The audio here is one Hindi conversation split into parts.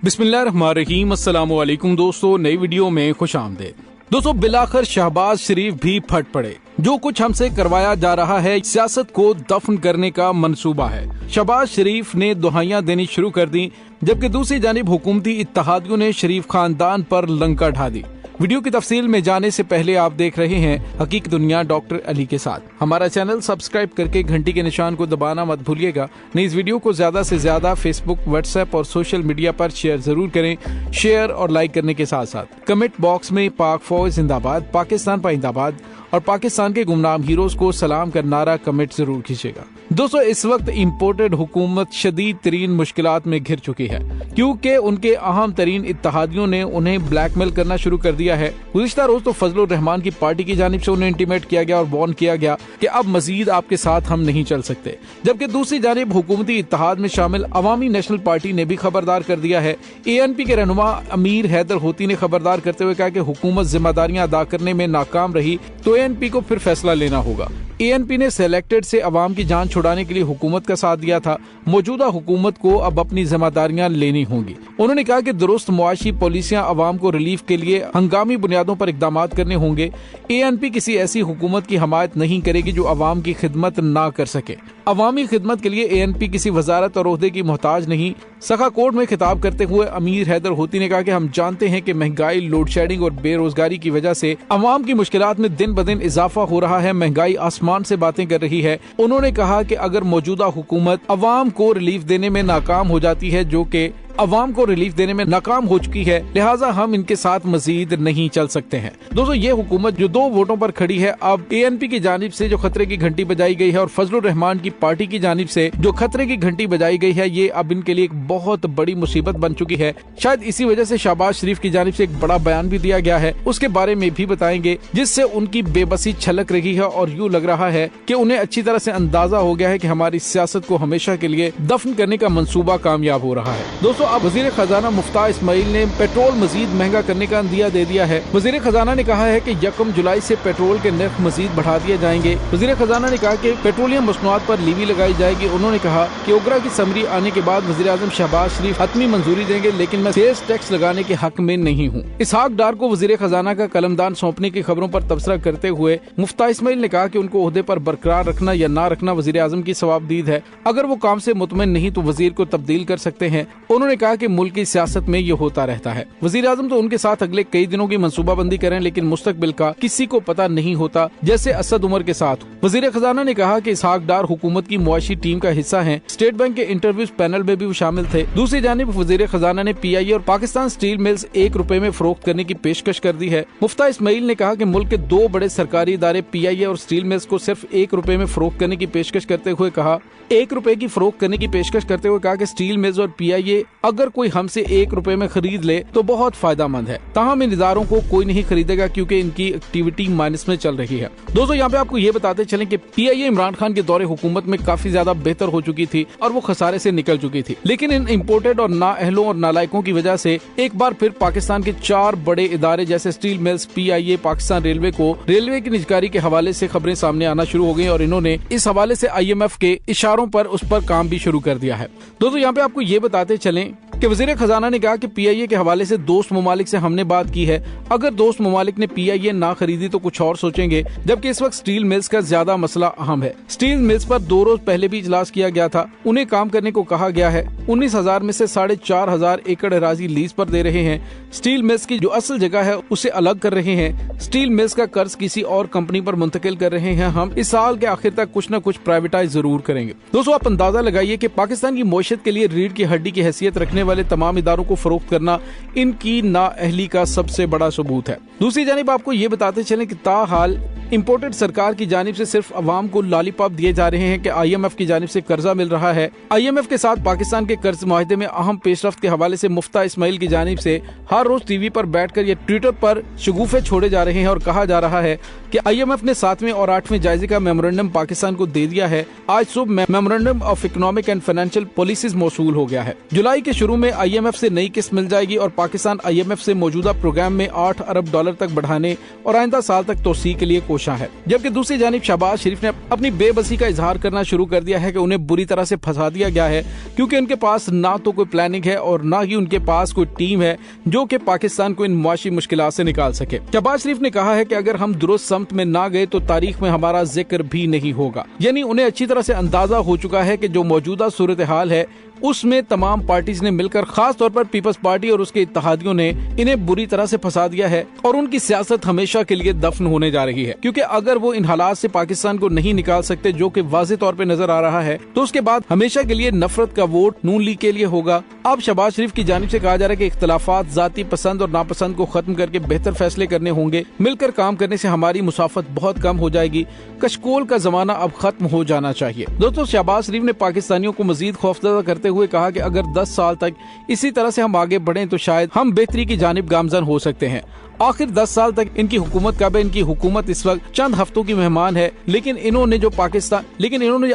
बिस्मिल्लाहिर्रहमानिर्रहीम। अस्सलामु अलैकुम दोस्तों, नई वीडियो में खुश आमदीद। दोस्तों, बिलाखिर शहबाज शरीफ भी फट पड़े। जो कुछ हमसे करवाया जा रहा है, सियासत को दफन करने का मंसूबा है। शहबाज शरीफ ने दुहाइयां देनी शुरू कर दी, जबकि दूसरी जानिब हुकूमती इत्तेहादियों ने शरीफ खानदान पर लंका ढा दी। वीडियो की तफसील में जाने से पहले आप देख रहे हैं हकीकत दुनिया डॉक्टर अली के साथ। हमारा चैनल सब्सक्राइब करके घंटी के निशान को दबाना मत भूलिएगा। इस वीडियो को ज्यादा से ज्यादा फेसबुक, व्हाट्सएप और सोशल मीडिया पर शेयर जरूर करें। शेयर और लाइक करने के साथ साथ कमेंट बॉक्स में पाक फौज जिंदाबाद, पाकिस्तान पाइंदाबाद और पाकिस्तान के गुमनाम हीरोज को सलाम का नारा कमेंट जरूर कीजिएगा। दोस्तों, इस वक्त इम्पोर्टेड हुकूमत शदीद तरीन मुश्किलात में घिर चुकी है, क्योंकि उनके अहम तरीन इत्तेहादियों ने उन्हें ब्लैकमेल करना शुरू कर दिया है। गुज़िश्ता रोज तो फजलुर रहमान की पार्टी की जानिब से उन्हें इंटीमेट किया गया और वार्न किया गया कि अब मजीद आपके साथ हम नहीं चल सकते, जबकि दूसरी जानिब हुकूमती इत्तेहाद में शामिल अवामी नेशनल पार्टी ने भी खबरदार कर दिया है। ANP के रहनुमा अमीर हैदर होती ने खबरदार करते हुए कहा कि हुकूमत जिम्मेदारियां अदा करने में नाकाम रही तो ANP को फिर फैसला लेना होगा। ANP ने सिलेक्टेड से अवाम की जान छुड़ाने के लिए हुकूमत का साथ दिया था। मौजूदा हुकूमत को अब अपनी जिम्मेदारियां लेनी होंगी। उन्होंने कहा कि दुरुस्त मुआशी पॉलिसियां अवाम को रिलीफ के लिए हंगामी बुनियादों पर इकदाम करने होंगे। ANP किसी ऐसी हुकूमत की हमायत नहीं करेगी जो अवाम की खिदमत ना कर सके। अवामी खिदमत के लिए ANP किसी वजारत और ओहदे की मोहताज नहीं। सखा कोर्ट में खिताब करते हुए अमीर हैदर होती ने कहा कि हम जानते हैं कि महंगाई, लोड शेडिंग और बेरोजगारी की वजह से अवाम की मुश्किलात में दिन ब दिन इजाफा हो रहा है। महंगाई आसमान से बातें कर रही है। उन्होंने कहा कि अगर मौजूदा हुकूमत अवाम को रिलीफ देने में नाकाम हो जाती है, जो कि अवाम को रिलीफ देने में नाकाम हो चुकी है, लिहाजा हम इनके साथ मजीद नहीं चल सकते हैं। दोस्तों, ये हुकूमत जो 2 वोटों पर खड़ी है, अब ANP की जानिब से जो खतरे की घंटी बजाई गई है और फजलुर रहमान की पार्टी की जानिब से जो खतरे की घंटी बजाई गई है, ये अब इनके लिए एक बहुत बड़ी मुसीबत बन चुकी है। शायद इसी वजह से शहबाज शरीफ की जानिब से एक बड़ा बयान भी दिया गया है, उसके बारे में भी बताएंगे, जिससे उनकी बेबसी छलक रही है और यूँ लग रहा है कि उन्हें अच्छी तरह से अंदाजा हो गया है कि हमारी सियासत को हमेशा के लिए दफन करने का मंसूबा कामयाब हो रहा है। दोस्तों, अब वजीर खजाना मुफ्ता इस्माइल ने पेट्रोल मजीद महंगा करने का अंदिया दे दिया है। वजीर खजाना ने कहा है कि 1 जुलाई से पेट्रोल के नर्ख मजीद बढ़ा दिए जाएंगे। वजीर खजाना ने कहा कि पेट्रोलियम मसनूआत पर लीवी लगाई जाएगी। उन्होंने कहा कि ओगरा की समरी आने के बाद वजीर आजम शहबाज शरीफ हतमी मंजूरी देंगे, लेकिन मैं सेल्स टैक्स लगाने के हक में नहीं हूँ। इसहाक डार को वजीर खजाना का कलमदान सौंपने की खबरों पर तबसरा करते हुए मुफ्ता इस्माइल ने कहा कि उनको ओहदे पर बरकरार रखना या ना रखना वजीर आजम की सवाबदीद है। अगर वो काम से मुतमईन नहीं तो वजीर को तब्दील कर सकते हैं। उन्होंने कहा कि मुल्क की सियासत में ये होता रहता है। वजीर आजम तो उनके साथ अगले कई दिनों की मंसूबाबंदी करें, लेकिन मुस्तकबिल का किसी को पता नहीं होता, जैसे असद उमर के साथ। वजीर खजाना ने कहा कि इसहाक डार हुकूमत की मुआशी टीम का हिस्सा हैं। स्टेट बैंक के इंटरव्यूज पैनल में भी वो शामिल थे। दूसरी जानिब वजीर खजाना ने PIA और पाकिस्तान स्टील मिल्स ₹1 में फरोख्त करने की पेशकश कर दी है। मुफ्ता इस्माइल ने कहा कि मुल्क के 2 बड़े सरकारी इदारे PIA और स्टील मिल्स को सिर्फ ₹1 में फरोख्त करने की पेशकश करते हुए कहा ₹1 की फरोख्त करने की पेशकश करते हुए कहा कि स्टील मिल्स और PIA अगर कोई हमसे ₹1 में खरीद ले तो बहुत फायदेमंद है। ताहम इन इदारों को कोई नहीं खरीदेगा क्योंकि इनकी एक्टिविटी माइनस में चल रही है। दोस्तों, यहाँ पे आपको ये बताते चलें कि PIA इमरान खान के दौरे हुकूमत में काफी ज्यादा बेहतर हो चुकी थी और वो खसारे से निकल चुकी थी, लेकिन इन इम्पोर्टेड और नाअहलों और नालायकों की वजह से एक बार फिर पाकिस्तान के 4 बड़े इदारे जैसे steel mills, PIA, Pakistan railway को रेलवे की निजकारी के हवाले से खबरें सामने आना शुरू हो गई और इन्होंने इस हवाले से IMF के इशारों पर उस पर काम भी शुरू कर दिया है। दोस्तों, यहाँ पे आपको ये बताते चलें कि वजीर खजाना ने कहा कि PIA के हवाले से दोस्त ममालिक से हमने बात की है। अगर दोस्त ममालिक ने PIA ना खरीदी तो कुछ और सोचेंगे, जबकि इस वक्त स्टील मिल्स का ज्यादा मसला अहम है। स्टील मिल्स पर 2 रोज पहले भी इजलास किया गया था। उन्हें काम करने को कहा गया है। 19,000 में से 4,500 एकड़ अराजी लीज पर दे रहे हैं। स्टील मिल्स की जो असल जगह है उसे अलग कर रहे हैं। स्टील मिल्स का कर्ज किसी और कंपनी पर मुंतकिल कर रहे हैं। हम इस साल के आखिर तक कुछ न कुछ प्राइवेटाइज जरूर करेंगे। दोस्तों, आप अंदाजा लगाइए कि पाकिस्तान की मईशत के लिए रीढ़ की हड्डी की हैसियत रखने वाले तमाम इदारों को फरोख्त करना इनकी नाअहली का सबसे बड़ा सबूत है। दूसरी जानिब आपको ये बताते चलें कि ताहाल इम्पोर्टेड सरकार की जानिब से सिर्फ अवाम को लॉलीपॉप दिए जा रहे हैं कि IMF की जानिब से कर्जा मिल रहा है। IMF के साथ पाकिस्तान के कर्ज मुआहदे में अहम पेशरफ्त के हवाले से मुफ्ता इस्माइल की जानिब से हर रोज टीवी पर बैठकर या ट्विटर पर शगुफे छोड़े जा रहे हैं और कहा जा रहा है कि IMF ने 7वें और 8वें जायजे का मेमोरेंडम पाकिस्तान को दे दिया है। आज सुबह memorandum of economic and financial policies मौसूल हो गया है। जुलाई के शुरू में IMF से नई किस्त मिल जाएगी और पाकिस्तान IMF से मौजूदा प्रोग्राम में $8 अरब तक बढ़ाने और आइंदा साल तक तोसी के लिए कोशा है। जबकि दूसरी जानिब शहबाज शरीफ ने अपनी बेबसी का इजहार करना शुरू कर दिया है कि उन्हें बुरी तरह से फंसा दिया गया है। क्योंकि उनके पास ना तो कोई प्लानिंग है और ना ही उनके पास कोई टीम है जो कि पाकिस्तान को इन मुआशी मुश्किलात से निकाल सके। शहबाज शरीफ ने कहा है कि अगर हम दुरुस्त समत में ना गए तो तारीख में हमारा जिक्र भी नहीं होगा। यानी उन्हें अच्छी तरह से अंदाजा हो चुका है कि जो मौजूदा सूरत हाल है उसमें तमाम पार्टीज ने मिलकर, खास तौर पर पीपल्स पार्टी और उसके इत्तेहादियों ने इन्हें बुरी तरह से फंसा दिया है और उनकी सियासत हमेशा के लिए दफन होने जा रही है। क्योंकि अगर वो इन हालात से पाकिस्तान को नहीं निकाल सकते, जो कि वाज़ेह तौर पे नजर आ रहा है, तो उसके बाद हमेशा के लिए नफरत का वोट नून लीग के लिए होगा। अब शहबाज शरीफ की जानिब से कहा जा रहा है कि इख्तलाफात, जाती पसंद और नापसंद को खत्म करके बेहतर फैसले करने होंगे। मिलकर काम करने से हमारी मुसाफत बहुत कम हो जाएगी। कशकोल का जमाना अब खत्म हो जाना चाहिए। दोस्तों, शहबाज शरीफ ने पाकिस्तानियों को मजीद खौफजदा करते हुए कहा कि अगर 10 साल तक इसी तरह से हम आगे बढ़ें तो शायद हम बेहतरी की जानिब गामजन हो सकते हैं। आखिर 10 साल तक इनकी हुकूमत कब है? इनकी हुकूमत इस वक्त चंद हफ्तों की मेहमान है, लेकिन इन्होंने जो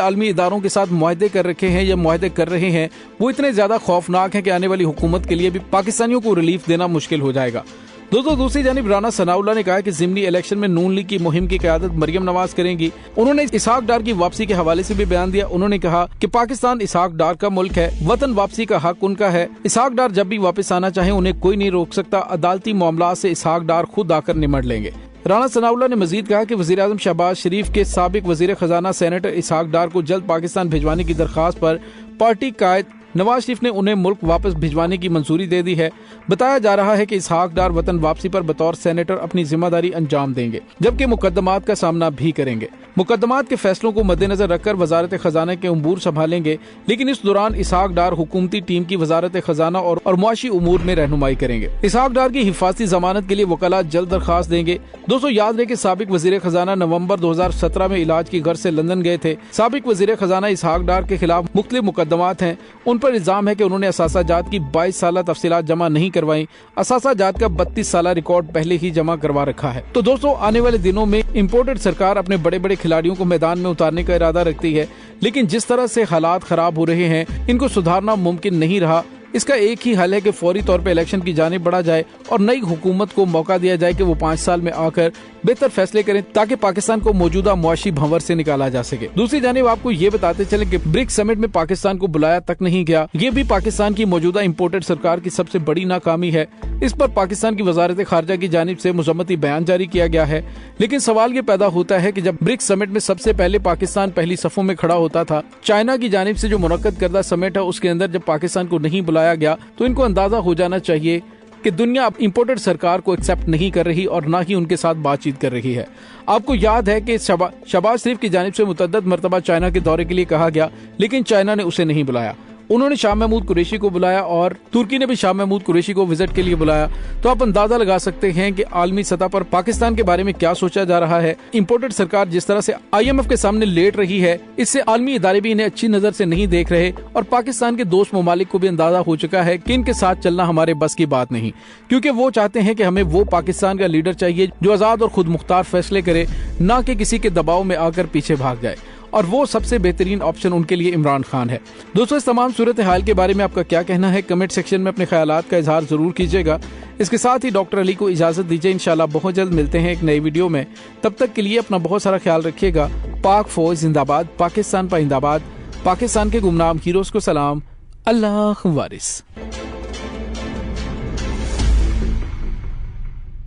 आलमी इदारों के साथ मुआहदे कर रखे हैं या मुआहदे कर रहे हैं, वो इतने ज्यादा खौफनाक हैं कि आने वाली हुकूमत के लिए भी पाकिस्तानियों को रिलीफ देना मुश्किल हो जाएगा। दोस्तों, दूसरी जानिब राना सनाउल्लाह ने कहा कि ज़िमनी इलेक्शन में नून लीग की मुहिम की क़यादत मरियम नवाज करेंगी। उन्होंने इसहाक डार की वापसी के हवाले से भी बयान दिया। उन्होंने कहा कि पाकिस्तान इसहाक डार का मुल्क है, वतन वापसी का हक उनका है। इसहाक डार जब भी वापस आना चाहे उन्हें कोई नहीं रोक सकता। अदालती मामला से इसहाक डार खुद आकर निमट लेंगे। राना सनाउल्लाह ने मजीद कहा कि वज़ीर आज़म शहबाज शरीफ के साबिक वज़ीर खजाना सेनेटर इसहाक डार को जल्द पाकिस्तान भिजवाने की दरख्वास्त पर पार्टी कायद नवाज शरीफ ने उन्हें मुल्क वापस भिजवाने की मंजूरी दे दी है। बताया जा रहा है कि इसहाक डार वतन वापसी पर बतौर सेनेटर अपनी जिम्मेदारी अंजाम देंगे, जबकि मुकदमात का सामना भी करेंगे। मुकदमात के फैसलों को मद्देनजर रखकर वजारत खजाना के उमूर संभालेंगे, लेकिन इस दौरान इसहाक डार हुकूमती टीम की वजारत खजाना और मुआशी उमूर में रहनुमाई करेंगे। इसहाक डार की हिफाजती जमानत के लिए वकला जल्द दरखास्त देंगे। दोस्तों, याद रहे कि साबिक वजीर खजाना नवंबर 2017 में इलाज की गर्ज से लंदन गए थे। साबिक वजीर खजाना इसहाक डार के खिलाफ मुख्तलिफ मुकदमात हैं। उन पर इल्जाम है कि उन्होंने असासाजात की 22 साल तफसीलात जमा नहीं करवाई। असासाजात का 32 साल रिकॉर्ड पहले ही जमा करवा रखा है। तो दोस्तों, आने वाले दिनों में इम्पोर्टेड सरकार अपने बड़े बड़े खिलाड़ियों को मैदान में उतारने का इरादा रखती है, लेकिन जिस तरह से हालात खराब हो रहे हैं, इनको सुधारना मुमकिन नहीं रहा। इसका एक ही हल है कि फौरी तौर पर इलेक्शन की जानिब बढ़ा जाए और नई हुकूमत को मौका दिया जाए कि वो 5 साल में आकर बेहतर फैसले करें, ताकि पाकिस्तान को मौजूदा मुआशी भंवर से निकाला जा सके। दूसरी जानिब आपको ये बताते चले कि ब्रिक्स समिट में पाकिस्तान को बुलाया तक नहीं गया। ये भी पाकिस्तान की मौजूदा इम्पोर्टेड सरकार की सबसे बड़ी नाकामी है। इस पर पाकिस्तान की वजारत खारजा की जानिब से मुज़म्मती बयान जारी किया गया है। लेकिन सवाल ये पैदा होता है कि जब ब्रिक्स समिट में सबसे पहले पाकिस्तान पहली सफों में खड़ा होता था, चाइना की जानिब से जो मुनक्कद करदा समिट है उसके अंदर जब पाकिस्तान को नहीं बुलाया गया, तो इनको अंदाजा हो जाना चाहिए कि दुनिया अब इम्पोर्टेड सरकार को एक्सेप्ट नहीं कर रही और ना ही उनके साथ बातचीत कर रही है। आपको याद है कि शहबाज शरीफ की जानिब से मुतअद्दिद मरतबा चाइना के दौरे के लिए कहा गया, लेकिन चाइना ने उसे नहीं बुलाया। उन्होंने शाह महमूद कुरैशी को बुलाया और तुर्की ने भी शाह महमूद कुरैशी को विजिट के लिए बुलाया। तो आप अंदाजा लगा सकते हैं कि आलमी सतह पर पाकिस्तान के बारे में क्या सोचा जा रहा है। इम्पोर्टेड सरकार जिस तरह से IMF के सामने लेट रही है, इससे आलमी इदारे भी इन्हें अच्छी नजर से नहीं देख रहे और पाकिस्तान के दोस्त ममालिक को भी अंदाजा हो चुका है कि इनके साथ चलना हमारे बस की बात नहीं, क्योंकि वो चाहते हैं कि हमें वो पाकिस्तान का लीडर चाहिए जो आजाद और खुद मुख्तार फैसले करे, न कि किसी के दबाव में आकर पीछे भाग जाए। और वो सबसे बेहतरीन ऑप्शन उनके लिए इमरान खान है। दोस्तों, इस तमाम सूरत हाल के बारे में आपका क्या कहना है? कमेंट सेक्शन में अपने ख्यालात का इजहार जरूर कीजिएगा। इसके साथ ही डॉक्टर अली को इजाजत दीजिए। इंशाल्लाह बहुत जल्द मिलते हैं एक नई वीडियो में। तब तक के लिए अपना बहुत सारा ख्याल रखिएगा। पाक फौज जिंदाबाद, पाकिस्तान पाइंदाबाद, पाकिस्तान के गुमनाम हीरोज को सलाम, अल्लाह वारिस।